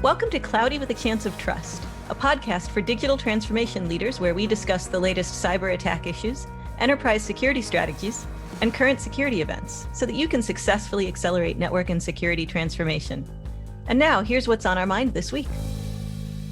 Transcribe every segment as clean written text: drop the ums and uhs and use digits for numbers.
Welcome to Cloudy with a Chance of Trust, a podcast for digital transformation leaders where we discuss the latest cyber attack issues, enterprise security strategies, and current security events so that you can successfully accelerate network and security transformation. And now, here's what's on our mind this week.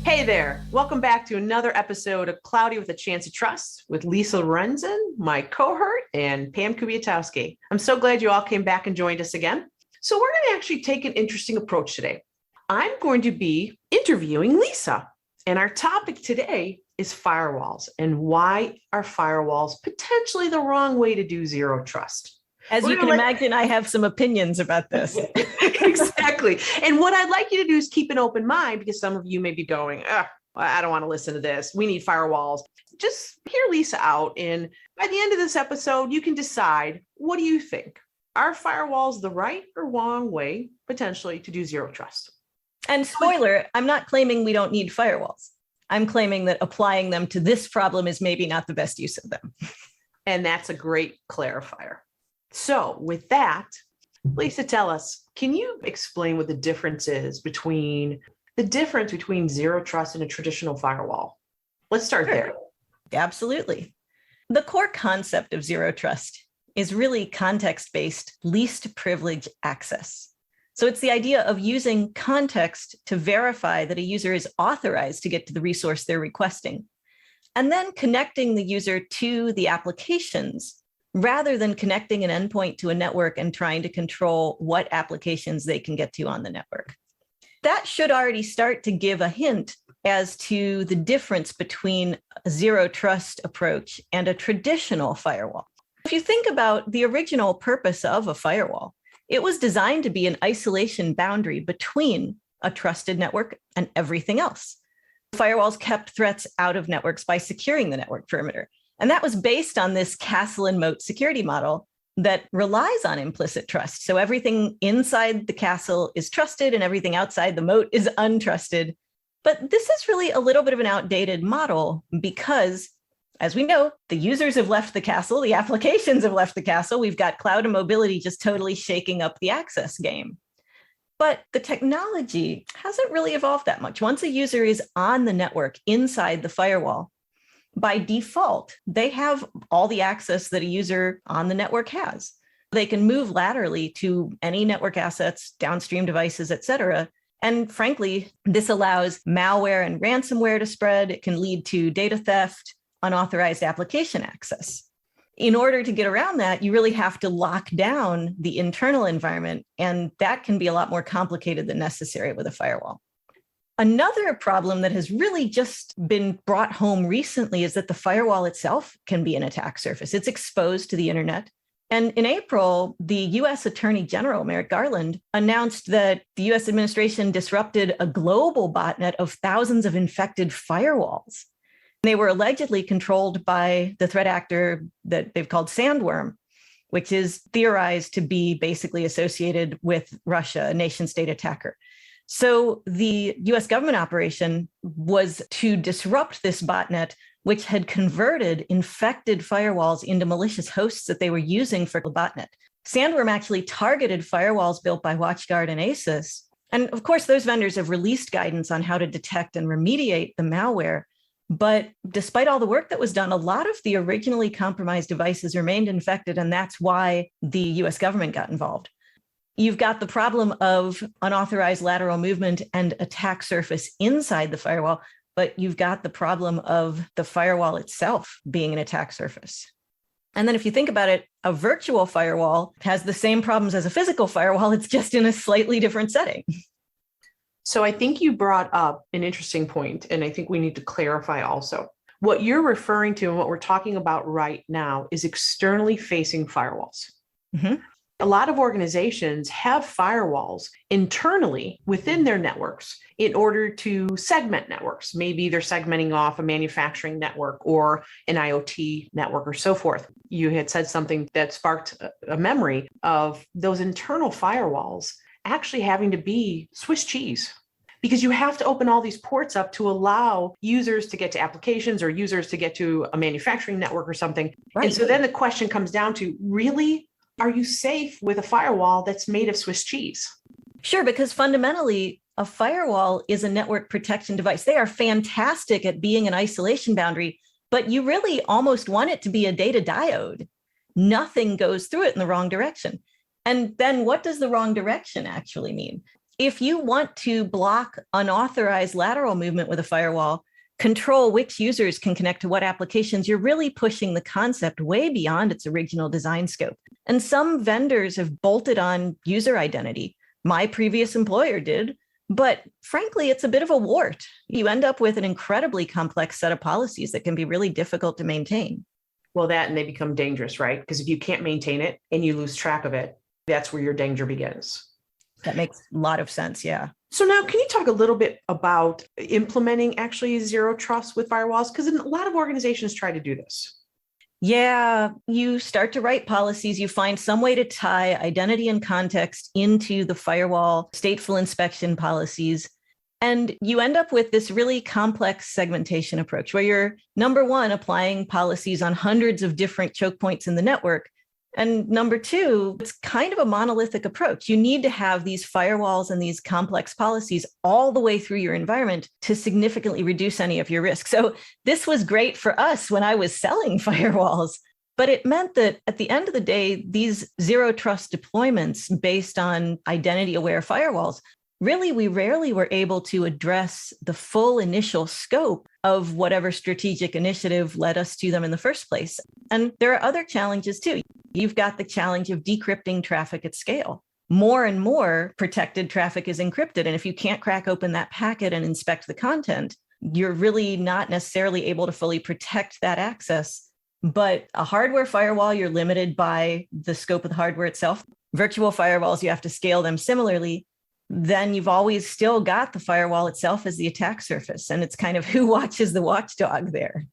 Hey there. Welcome back to another episode of Cloudy with a Chance of Trust with Lisa Lorenzen, my cohort, and Pam Kubiatowski. I'm so glad you all came back and joined us again. So we're going to actually take an interesting approach today. I'm going to be interviewing Lisa, and our topic today is firewalls and why are firewalls potentially the wrong way to do zero trust. As you can imagine, I have some opinions about this. Exactly. And what I'd like you to do is keep an open mind, because some of you may be going, I don't want to listen to this. We need firewalls. Just hear Lisa out. And by the end of this episode, you can decide, what do you think? Are firewalls the right or wrong way potentially to do zero trust? And spoiler, I'm not claiming we don't need firewalls. I'm claiming that applying them to this problem is maybe not the best use of them. And that's a great clarifier. So with that, Lisa, tell us, can you explain what the difference is between zero trust and a traditional firewall? Let's start there. Absolutely. The core concept of zero trust is really context-based, least privilege access. So it's the idea of using context to verify that a user is authorized to get to the resource they're requesting, and then connecting the user to the applications rather than connecting an endpoint to a network and trying to control what applications they can get to on the network. That should already start to give a hint as to the difference between a zero trust approach and a traditional firewall. If you think about the original purpose of a firewall, it was designed to be an isolation boundary between a trusted network and everything else. Firewalls kept threats out of networks by securing the network perimeter. And that was based on this castle and moat security model that relies on implicit trust. So everything inside the castle is trusted and everything outside the moat is untrusted. But this is really a little bit of an outdated model because, as we know, the users have left the castle, the applications have left the castle. We've got cloud and mobility just totally shaking up the access game. But the technology hasn't really evolved that much. Once a user is on the network inside the firewall, by default, they have all the access that a user on the network has. They can move laterally to any network assets, downstream devices, et cetera. And frankly, this allows malware and ransomware to spread. It can lead to data theft, unauthorized application access. In order to get around that, you really have to lock down the internal environment, and that can be a lot more complicated than necessary with a firewall. Another problem that has really just been brought home recently is that the firewall itself can be an attack surface. It's exposed to the internet. And in April, the US Attorney General, Merrick Garland, announced that the US administration disrupted a global botnet of thousands of infected firewalls. They were allegedly controlled by the threat actor that they've called Sandworm, which is theorized to be basically associated with Russia, a nation state attacker. So the US government operation was to disrupt this botnet, which had converted infected firewalls into malicious hosts that they were using for the botnet. Sandworm actually targeted firewalls built by WatchGuard and ASUS. And of course, those vendors have released guidance on how to detect and remediate the malware. But despite all the work that was done, a lot of the originally compromised devices remained infected, and that's why the US government got involved. You've got the problem of unauthorized lateral movement and attack surface inside the firewall, but you've got the problem of the firewall itself being an attack surface. And then if you think about it, a virtual firewall has the same problems as a physical firewall. It's just in a slightly different setting. So I think you brought up an interesting point, and I think we need to clarify also. What you're referring to and what we're talking about right now is externally facing firewalls. Mm-hmm. A lot of organizations have firewalls internally within their networks in order to segment networks. Maybe they're segmenting off a manufacturing network or an IoT network or so forth. You had said something that sparked a memory of those internal firewalls actually having to be Swiss cheese, because you have to open all these ports up to allow users to get to applications or users to get to a manufacturing network or something. Right. And so then the question comes down to, really, are you safe with a firewall that's made of Swiss cheese? Sure, because fundamentally, a firewall is a network protection device. They are fantastic at being an isolation boundary, but you really almost want it to be a data diode. Nothing goes through it in the wrong direction. And then what does the wrong direction actually mean? If you want to block unauthorized lateral movement with a firewall, control which users can connect to what applications, you're really pushing the concept way beyond its original design scope. And some vendors have bolted on user identity. My previous employer did, but frankly, it's a bit of a wart. You end up with an incredibly complex set of policies that can be really difficult to maintain. Well, that and they become dangerous, right? Because if you can't maintain it and you lose track of it, that's where your danger begins. That makes a lot of sense, yeah. So now can you talk a little bit about implementing actually zero trust with firewalls? Because a lot of organizations try to do this. Yeah, you start to write policies, you find some way to tie identity and context into the firewall stateful inspection policies, and you end up with this really complex segmentation approach where you're, number one, applying policies on hundreds of different choke points in the network. And number two, it's kind of a monolithic approach. You need to have these firewalls and these complex policies all the way through your environment to significantly reduce any of your risk. So this was great for us when I was selling firewalls, but it meant that at the end of the day, these zero trust deployments based on identity aware firewalls, really, we rarely were able to address the full initial scope of whatever strategic initiative led us to them in the first place. And there are other challenges too. You've got the challenge of decrypting traffic at scale. More and more protected traffic is encrypted. And if you can't crack open that packet and inspect the content, you're really not necessarily able to fully protect that access. But a hardware firewall, you're limited by the scope of the hardware itself. Virtual firewalls, you have to scale them similarly. Then you've always still got the firewall itself as the attack surface. And it's kind of who watches the watchdog there.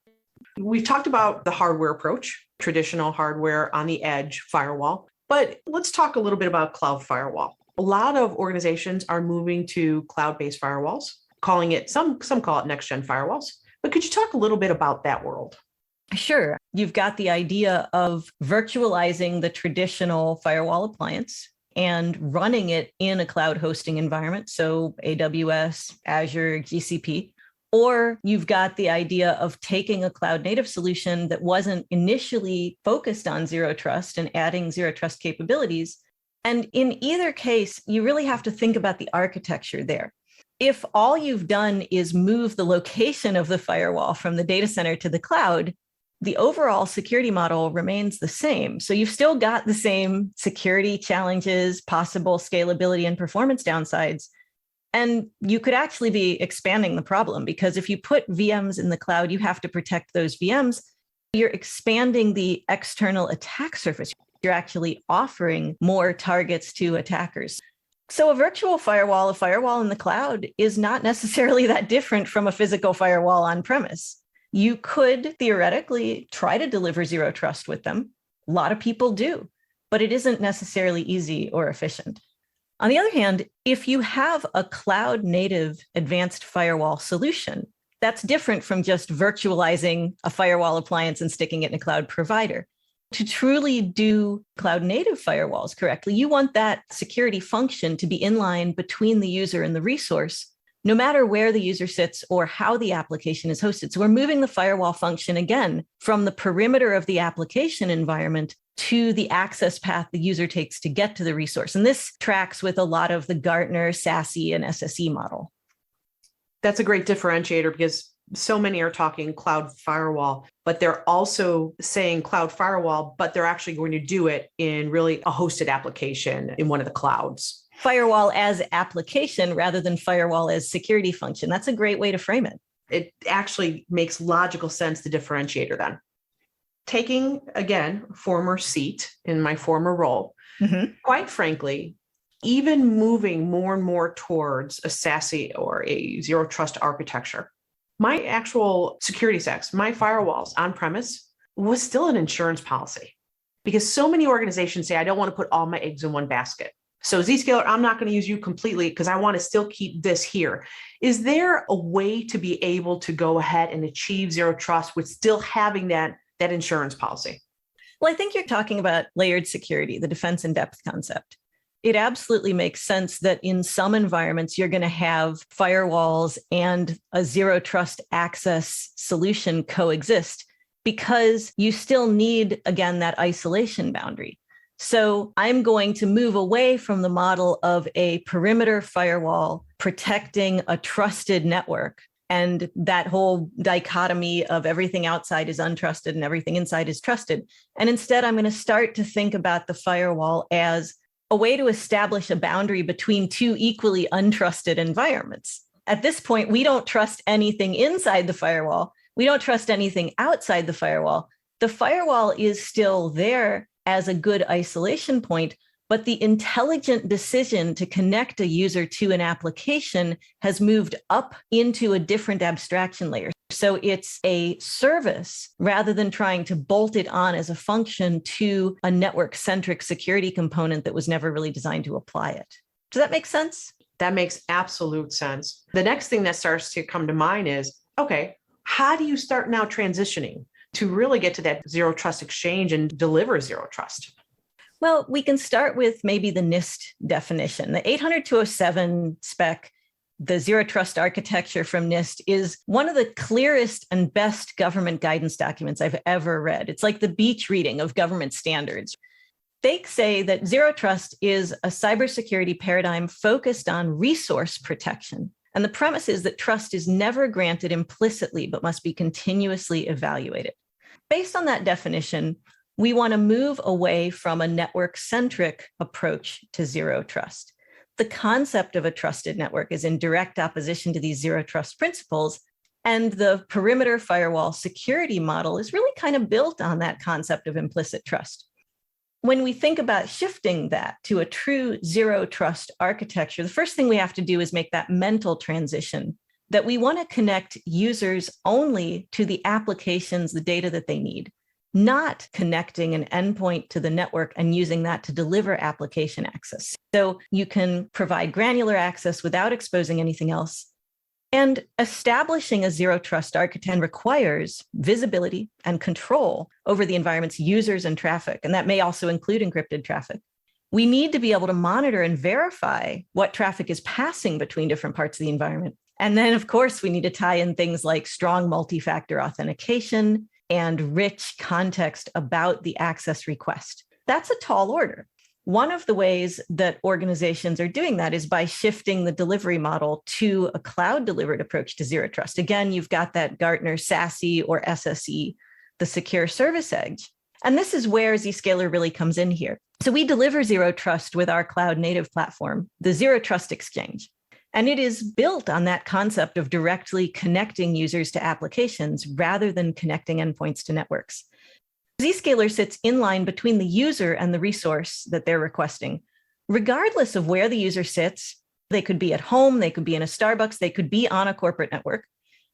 We've talked about the hardware approach, traditional hardware on the edge firewall, but let's talk a little bit about cloud firewall. A lot of organizations are moving to cloud-based firewalls, calling it, some call it next-gen firewalls. But could you talk a little bit about that world? Sure. You've got the idea of virtualizing the traditional firewall appliance and running it in a cloud hosting environment. So AWS, Azure, GCP. Or you've got the idea of taking a cloud native solution that wasn't initially focused on zero trust and adding zero trust capabilities. And in either case, you really have to think about the architecture there. If all you've done is move the location of the firewall from the data center to the cloud, the overall security model remains the same. So you've still got the same security challenges, possible scalability and performance downsides. And you could actually be expanding the problem because if you put VMs in the cloud, you have to protect those VMs. You're expanding the external attack surface. You're actually offering more targets to attackers. So a virtual firewall, a firewall in the cloud, is not necessarily that different from a physical firewall on premise. You could theoretically try to deliver zero trust with them. A lot of people do, but it isn't necessarily easy or efficient. On the other hand, if you have a cloud native advanced firewall solution, that's different from just virtualizing a firewall appliance and sticking it in a cloud provider. To truly do cloud native firewalls correctly, you want that security function to be inline between the user and the resource, no matter where the user sits or how the application is hosted. So we're moving the firewall function again from the perimeter of the application environment to the access path the user takes to get to the resource. And this tracks with a lot of the Gartner, SASE, and SSE model. That's a great differentiator because so many are talking cloud firewall, but they're also saying cloud firewall, but they're actually going to do it in really a hosted application in one of the clouds. Firewall as application rather than firewall as security function. That's a great way to frame it. It actually makes logical sense, the differentiator then. Taking, again, former seat in my former role, quite frankly, even moving more and more towards a SASE or a zero trust architecture, my actual security stacks, my firewalls on premise was still an insurance policy because so many organizations say, I don't want to put all my eggs in one basket. So Zscaler, I'm not going to use you completely because I want to still keep this here. Is there a way to be able to go ahead and achieve zero trust with still having that insurance policy? Well, I think you're talking about layered security, the defense in depth concept. it absolutely makes sense that in some environments, you're going to have firewalls and a zero trust access solution coexist because you still need, again, that isolation boundary. So I'm going to move away from the model of a perimeter firewall protecting a trusted network and that whole dichotomy of everything outside is untrusted and everything inside is trusted. And instead, I'm going to start to think about the firewall as a way to establish a boundary between two equally untrusted environments. At this point, we don't trust anything inside the firewall. We don't trust anything outside the firewall. The firewall is still there as a good isolation point, but the intelligent decision to connect a user to an application has moved up into a different abstraction layer. So it's a service rather than trying to bolt it on as a function to a network-centric security component that was never really designed to apply it. Does that make sense? That makes absolute sense. The next thing that starts to come to mind is, okay, how do you start now transitioning to really get to that zero trust exchange and deliver zero trust? Well, we can start with maybe the NIST definition. The 800-207 spec, the zero trust architecture from NIST, is one of the clearest and best government guidance documents I've ever read. It's like the beach reading of government standards. They say that zero trust is a cybersecurity paradigm focused on resource protection. And the premise is that trust is never granted implicitly, but must be continuously evaluated. Based on that definition, we want to move away from a network-centric approach to zero trust. The concept of a trusted network is in direct opposition to these zero trust principles, and the perimeter firewall security model is really kind of built on that concept of implicit trust. When we think about shifting that to a true zero trust architecture, the first thing we have to do is make that mental transition that we want to connect users only to the applications, the data that they need, not connecting an endpoint to the network and using that to deliver application access. So you can provide granular access without exposing anything else. And establishing a zero trust architecture requires visibility and control over the environment's users and traffic. And that may also include encrypted traffic. We need to be able to monitor and verify what traffic is passing between different parts of the environment. And then, of course, we need to tie in things like strong multi-factor authentication and rich context about the access request. That's a tall order. One of the ways that organizations are doing that is by shifting the delivery model to a cloud-delivered approach to zero trust. Again, you've got that Gartner SASE or SSE, the secure service edge. And this is where Zscaler really comes in here. So we deliver zero trust with our cloud-native platform, the Zero Trust Exchange. And it is built on that concept of directly connecting users to applications rather than connecting endpoints to networks. Zscaler sits in line between the user and the resource that they're requesting. Regardless of where the user sits, they could be at home, they could be in a Starbucks, they could be on a corporate network.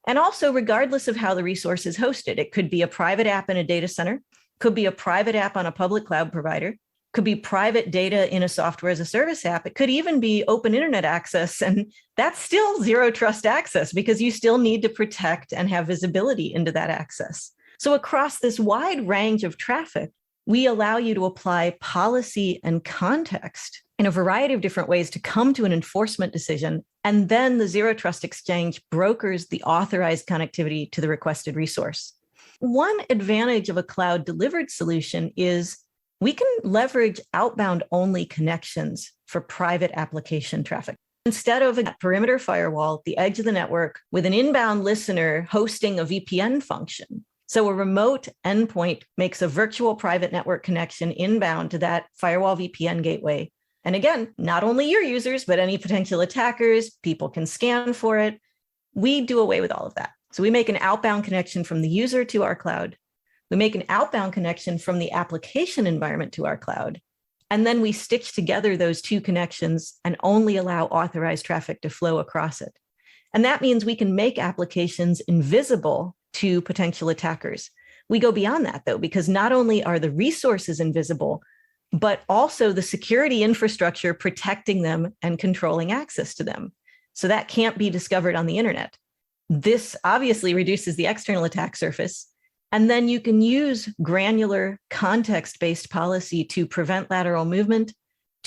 And also regardless of how the resource is hosted, it could be a private app in a data center, could be a private app on a public cloud provider, could be private data in a software as a service app. It could even be open internet access. And that's still zero trust access because you still need to protect and have visibility into that access. So across this wide range of traffic, we allow you to apply policy and context in a variety of different ways to come to an enforcement decision. And then the Zero Trust Exchange brokers the authorized connectivity to the requested resource. One advantage of a cloud delivered solution is we can leverage outbound only connections for private application traffic. Instead of a perimeter firewall at the edge of the network with an inbound listener hosting a VPN function. So a remote endpoint makes a virtual private network connection inbound to that firewall VPN gateway. And again, not only your users, but any potential attackers, people can scan for it. We do away with all of that. So we make an outbound connection from the user to our cloud. We make an outbound connection from the application environment to our cloud. And then we stitch together those two connections and only allow authorized traffic to flow across it. And that means we can make applications invisible to potential attackers. We go beyond that, though, because not only are the resources invisible, but also the security infrastructure protecting them and controlling access to them. So that can't be discovered on the internet. This obviously reduces the external attack surface. And then you can use granular context-based policy to prevent lateral movement,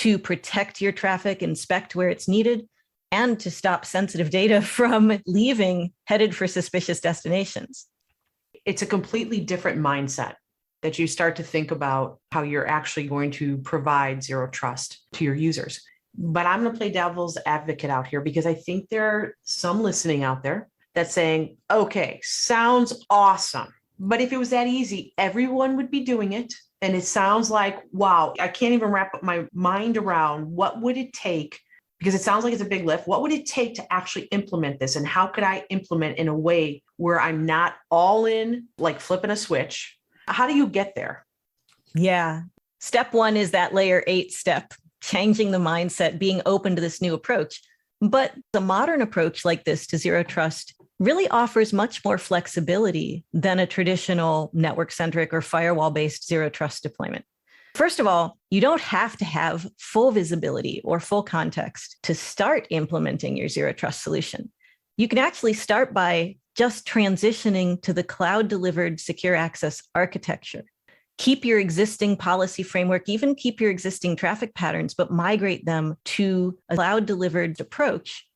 to protect your traffic, inspect where it's needed, and to stop sensitive data from leaving headed for suspicious destinations. It's a completely different mindset that you start to think about how you're actually going to provide zero trust to your users. But I'm going to play devil's advocate out here because I think there are some listening out there that's saying, okay, sounds awesome. But if it was that easy, everyone would be doing it. And it sounds like, wow, I can't even wrap up my mind around what would it take, because it sounds like it's a big lift. What would it take to actually implement this? And how could I implement in a way where I'm not all in, like flipping a switch? How do you get there? Yeah. Step one is that layer 8 step, changing the mindset, being open to this new approach. But the modern approach like this to zero trust really offers much more flexibility than a traditional network-centric or firewall-based zero trust deployment. First of all, you don't have to have full visibility or full context to start implementing your zero trust solution. You can actually start by just transitioning to the cloud-delivered secure access architecture. Keep your existing policy framework, even keep your existing traffic patterns, but migrate them to a cloud-delivered approach.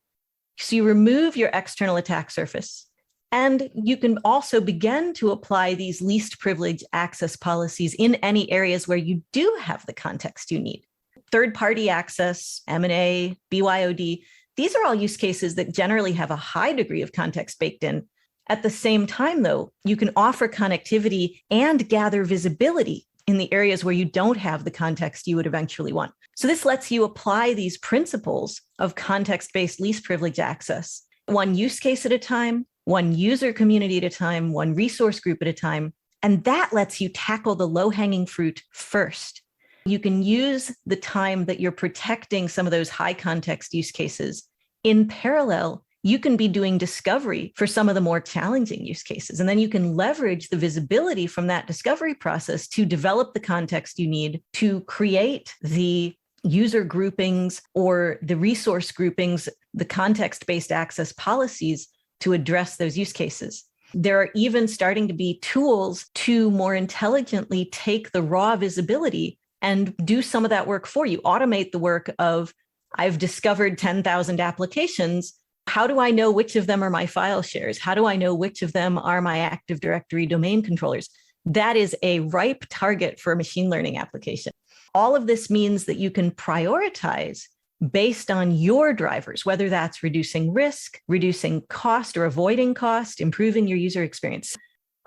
So you remove your external attack surface. And you can also begin to apply these least privilege access policies in any areas where you do have the context you need. Third-party access, M&A, BYOD, these are all use cases that generally have a high degree of context baked in. At the same time, though, you can offer connectivity and gather visibility in the areas where you don't have the context you would eventually want. So this lets you apply these principles of context-based least privilege access, one use case at a time, one user community at a time, one resource group at a time. And that lets you tackle the low-hanging fruit first. You can use the time that you're protecting some of those high context use cases. In parallel, you can be doing discovery for some of the more challenging use cases. And then you can leverage the visibility from that discovery process to develop the context you need to create the user groupings or the resource groupings, the context-based access policies to address those use cases. There are even starting to be tools to more intelligently take the raw visibility and do some of that work for you, automate the work of, I've discovered 10,000 applications. How do I know which of them are my file shares? How do I know which of them are my Active Directory domain controllers? That is a ripe target for a machine learning application. All of this means that you can prioritize based on your drivers, whether that's reducing risk, reducing cost or avoiding cost, improving your user experience.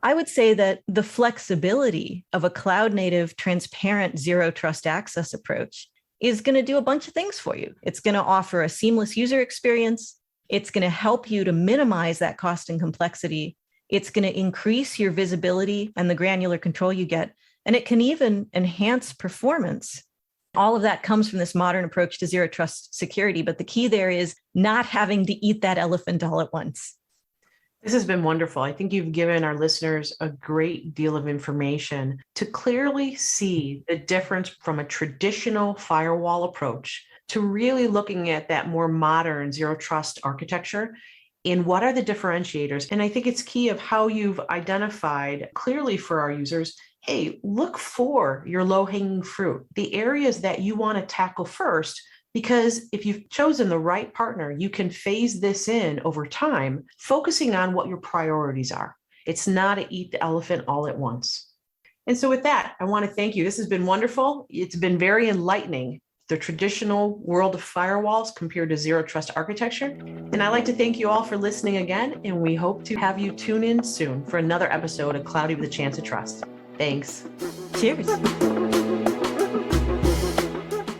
I would say that the flexibility of a cloud-native, transparent, zero trust access approach is going to do a bunch of things for you. It's going to offer a seamless user experience. It's going to help you to minimize that cost and complexity. It's going to increase your visibility and the granular control you get. And it can even enhance performance. All of that comes from this modern approach to zero trust security. But the key there is not having to eat that elephant all at once. This has been wonderful. I think you've given our listeners a great deal of information to clearly see the difference from a traditional firewall approach to really looking at that more modern zero trust architecture and what are the differentiators. And I think it's key of how you've identified clearly for our users, hey, look for your low-hanging fruit, the areas that you want to tackle first, because if you've chosen the right partner, you can phase this in over time, focusing on what your priorities are. It's not to eat the elephant all at once. And so with that, I want to thank you. This has been wonderful. It's been very enlightening, the traditional world of firewalls compared to zero trust architecture. And I'd like to thank you all for listening again, and we hope to have you tune in soon for another episode of Cloudy with a Chance of Trust. Thanks. Cheers.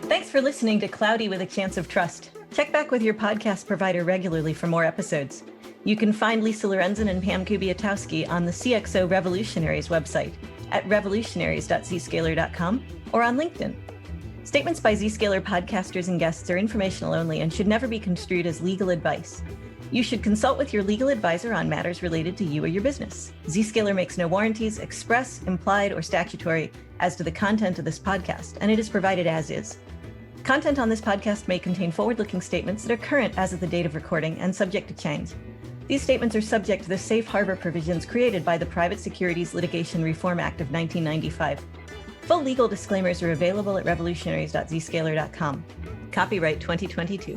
Thanks for listening to Cloudy with a Chance of Trust. Check back with your podcast provider regularly for more episodes. You can find Lisa Lorenzen and Pam Kubiatowski on the CXO Revolutionaries website at revolutionaries.zscaler.com or on LinkedIn. Statements by Zscaler podcasters and guests are informational only and should never be construed as legal advice. You should consult with your legal advisor on matters related to you or your business. Zscaler makes no warranties, express, implied, or statutory as to the content of this podcast, and it is provided as is. Content on this podcast may contain forward-looking statements that are current as of the date of recording and subject to change. These statements are subject to the safe harbor provisions created by the Private Securities Litigation Reform Act of 1995. Full legal disclaimers are available at revolutionaries.zscaler.com. Copyright 2022.